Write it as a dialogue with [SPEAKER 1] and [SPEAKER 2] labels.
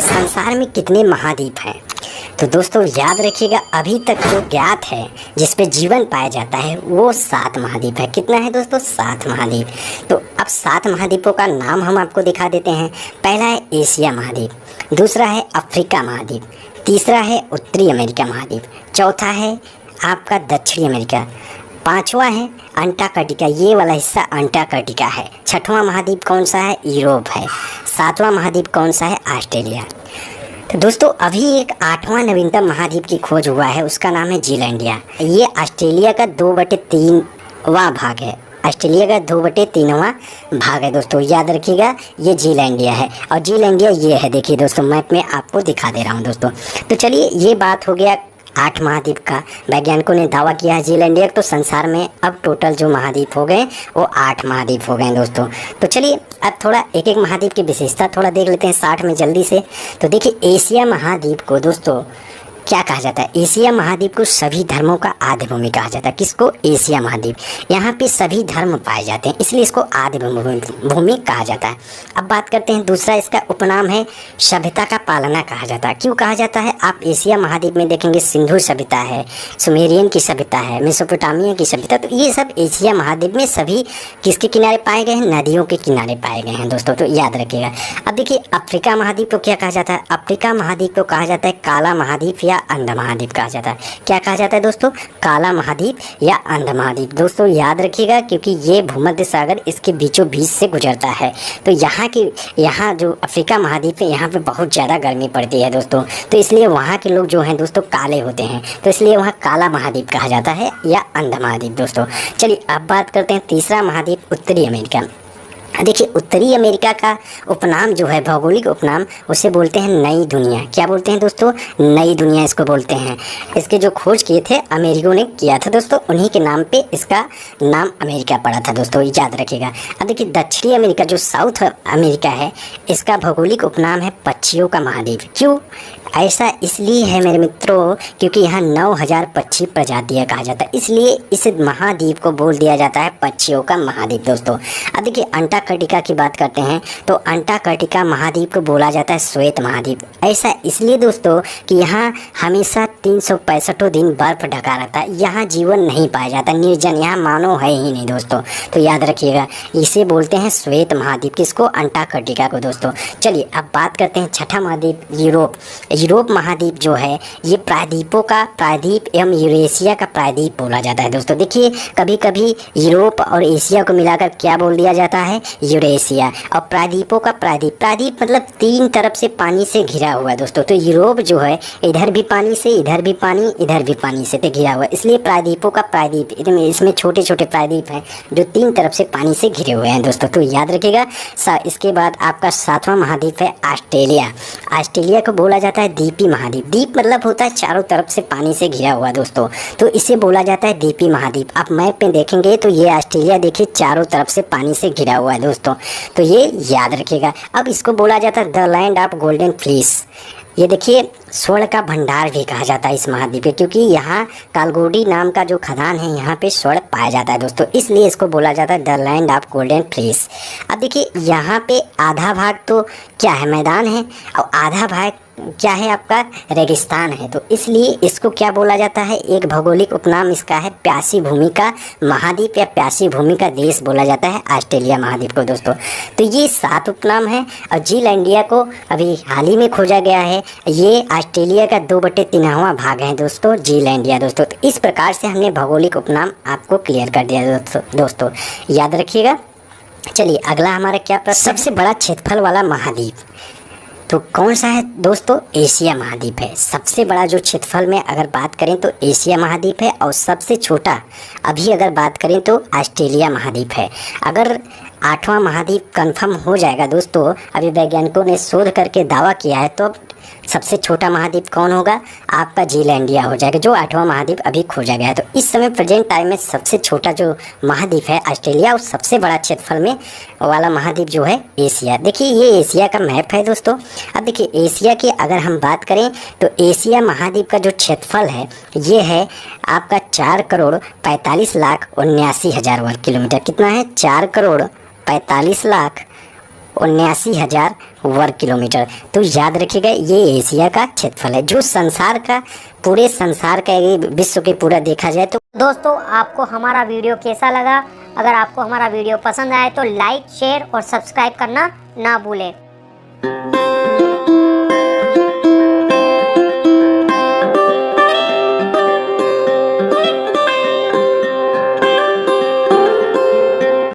[SPEAKER 1] संसार में कितने महाद्वीप हैं? तो दोस्तों याद रखिएगा, अभी तक जो ज्ञात है जिस पे जीवन पाया जाता है वो 7 महाद्वीप है। कितना है दोस्तों? 7 महाद्वीप। तो अब 7 महाद्वीपों का नाम हम आपको दिखा देते हैं। पहला है एशिया महाद्वीप, दूसरा है अफ्रीका महाद्वीप, तीसरा है उत्तरी अमेरिका महाद्वीप, चौथा है आपका दक्षिणी अमेरिका, पांचवा है अंटार्कटिका, ये वाला हिस्सा अंटार्कटिका है, छठवां महाद्वीप कौन सा है? यूरोप है, सातवां महाद्वीप कौन सा है? ऑस्ट्रेलिया। तो दोस्तों अभी एक 8वां नवीनतम महाद्वीप की खोज हुआ है, उसका नाम है जीलैंडिया। ये ऑस्ट्रेलिया का 2/3वां भाग है, ऑस्ट्रेलिया का 2/3वां भाग है दोस्तों, याद रखिएगा ये जीलैंडिया है। और जीलैंडिया ये है, देखिए दोस्तों मैप में आपको दिखा दे रहा हूँ दोस्तों। तो चलिए ये बात हो गया 8 महाद्वीप का। वैज्ञानिकों ने दावा किया है जीलैंडिया, तो संसार में अब टोटल जो महाद्वीप हो गए वो 8 महाद्वीप हो गए दोस्तों। तो चलिए अब थोड़ा एक एक महाद्वीप की विशेषता थोड़ा देख लेते हैं 60 में जल्दी से। तो देखिए एशिया महाद्वीप को दोस्तों क्या कहा जाता है? एशिया महाद्वीप को सभी धर्मों का आदि भूमि कहा जाता है। किसको? एशिया महाद्वीप। यहाँ पे सभी धर्म पाए जाते हैं, इसलिए इसको आदि भूमि कहा जाता है। अब बात करते हैं दूसरा, इसका उपनाम है सभ्यता का पालना कहा जाता है। क्यों कहा जाता है? आप एशिया महाद्वीप में देखेंगे सिंधु सभ्यता है, सुमेरियन की सभ्यता है, मेसोपोटामिया की सभ्यता, तो ये सब एशिया महाद्वीप में सभी किसके किनारे पाए गए हैं? नदियों के किनारे पाए गए हैं दोस्तों, तो याद रखिएगा। अब देखिए अफ्रीका महाद्वीप को क्या कहा जाता है? अफ्रीका महाद्वीप को कहा जाता है काला महाद्वीप या अंध महाद्वीप कहा जाता है। क्या कहा जाता है दोस्तों? काला महाद्वीप या अंध महाद्वीप। दोस्तों याद रखिएगा क्योंकि ये भूमध्य सागर इसके बीचों बीच से गुजरता है, तो यहाँ जो अफ्रीका महाद्वीप है यहाँ पे बहुत ज़्यादा गर्मी पड़ती है दोस्तों, तो इसलिए वहाँ के लोग जो हैं दोस्तों काले होते हैं, तो इसलिए वहाँ काला महाद्वीप कहा जाता है या अंध महाद्वीप दोस्तों। चलिए अब बात करते हैं तीसरा महाद्वीप उत्तरी अमेरिका। देखिए उत्तरी अमेरिका का उपनाम जो है, भौगोलिक उपनाम, उसे बोलते हैं नई दुनिया। क्या बोलते हैं दोस्तों? नई दुनिया इसको बोलते हैं। इसके जो खोज किए थे अमेरिकियों ने किया था दोस्तों, उन्हीं के नाम पे इसका नाम अमेरिका पड़ा था दोस्तों, याद रखिएगा। अब देखिए दक्षिणी अमेरिका जो साउथ अमेरिका है, इसका भौगोलिक उपनाम है पक्षियों का महाद्वीप। क्यों? ऐसा इसलिए है मेरे मित्रों क्योंकि यहाँ 9000 पक्षी प्रजातियाँ कहा जाता है, इसलिए इस महाद्वीप को बोल दिया जाता है पक्षियों का महाद्वीप दोस्तों। अब देखिए अंटार्कटिका की बात करते हैं, तो अंटार्कटिका महाद्वीप को बोला जाता है श्वेत महाद्वीप। ऐसा इसलिए दोस्तों कि यहाँ हमेशा 365 दिन बर्फ ढका रहता है, यहाँ जीवन नहीं पाया जाता, निर्जन, यहाँ मानव है ही नहीं दोस्तों, तो याद रखिएगा इसे बोलते हैं श्वेत महाद्वीप। किसको? अंटार्कटिका को दोस्तों। चलिए अब बात करते हैं छठा महाद्वीप यूरोप। यूरोप महाद्वीप जो है ये प्रायद्वीपों का प्रायद्वीप एवं यूरेशिया का प्रायद्वीप बोला जाता है दोस्तों। देखिए कभी कभी यूरोप और एशिया को मिलाकर क्या बोल दिया जाता है? यूरेशिया। और प्रायद्वीपों का प्रायद्वीप, प्रायद्वीप मतलब 3 तरफ से पानी से घिरा हुआ है दोस्तों, तो यूरोप जो है इधर भी पानी से, इधर भी पानी, इधर भी पानी से घिरा हुआ है, इसलिए प्रायद्वीपों का प्रायद्वीप। इसमें छोटे छोटे प्रायद्वीप हैं जो 3 तरफ से पानी से घिरे हुए हैं दोस्तों, तो याद रखिएगा। इसके बाद आपका 7वां महाद्वीप है ऑस्ट्रेलिया। ऑस्ट्रेलिया को बोला जाता है द्वीपी महाद्वीप। द्वीप मतलब होता है चारों तरफ से पानी से घिरा हुआ दोस्तों, तो इसे बोला जाता है द्वीपी महाद्वीप। आप मैप में देखेंगे तो ये ऑस्ट्रेलिया देखिए चारों तरफ से पानी से घिरा हुआ है दोस्तों, तो ये याद रखिएगा। अब इसको बोला जाता है the land of golden fleece. ये देखिए स्वर्ण का भंडार भी कहा जाता है इस महाद्वीप पे, क्योंकि यहाँ कालगोडी नाम का जो खदान है यहाँ पे स्वर्ण पाया जाता है दोस्तों, इसलिए इसको बोला जाता है the land of golden fleece. अब देखिए यहाँ पे आधा भाग तो क्या है? मैदान है, और आधा भाग क्या है? आपका रेगिस्तान है, तो इसलिए इसको क्या बोला जाता है? एक भौगोलिक उपनाम इसका है प्यासी भूमि का महाद्वीप या प्यासी भूमि का देश बोला जाता है ऑस्ट्रेलिया महाद्वीप को दोस्तों। तो ये 7 उपनाम है, और जीलैंडिया को अभी हाल ही में खोजा गया है, ये ऑस्ट्रेलिया का 2/3वां भाग है दोस्तों, जीलैंडिया दोस्तों। तो इस प्रकार से हमने भौगोलिक उपनाम आपको क्लियर कर दिया दोस्तों, याद रखिएगा। चलिए अगला हमारा क्या प्रश्न? सबसे बड़ा क्षेत्रफल वाला महाद्वीप तो कौन सा है दोस्तों? एशिया महाद्वीप है। सबसे बड़ा जो क्षेत्रफल में अगर बात करें तो एशिया महाद्वीप है, और सबसे छोटा अभी अगर बात करें तो ऑस्ट्रेलिया महाद्वीप है। अगर 8वां महाद्वीप कंफर्म हो जाएगा दोस्तों, अभी वैज्ञानिकों ने शोध करके दावा किया है, तो सबसे छोटा महाद्वीप कौन होगा? आपका जीलैंडिया हो जाएगा, जो 8वां महाद्वीप अभी खोजा गया है। तो इस समय प्रेजेंट टाइम में सबसे छोटा जो महाद्वीप है ऑस्ट्रेलिया, और सबसे बड़ा क्षेत्रफल में वाला महाद्वीप जो है एशिया। देखिए ये एशिया का मैप है दोस्तों। अब देखिए एशिया की अगर हम बात करें तो एशिया महाद्वीप का जो क्षेत्रफल है ये है आपका 4,45,79,000 वर्ग किलोमीटर। कितना है? 4,45,79,000 79,000 वर्ग किलोमीटर। तो याद रखिएगा ये एशिया का क्षेत्रफल है, जो संसार का, पूरे संसार का, ये विश्व के पूरा देखा जाए तो।
[SPEAKER 2] दोस्तों आपको हमारा वीडियो कैसा लगा? अगर आपको हमारा वीडियो पसंद आए तो लाइक, शेयर और सब्सक्राइब करना ना भूलें।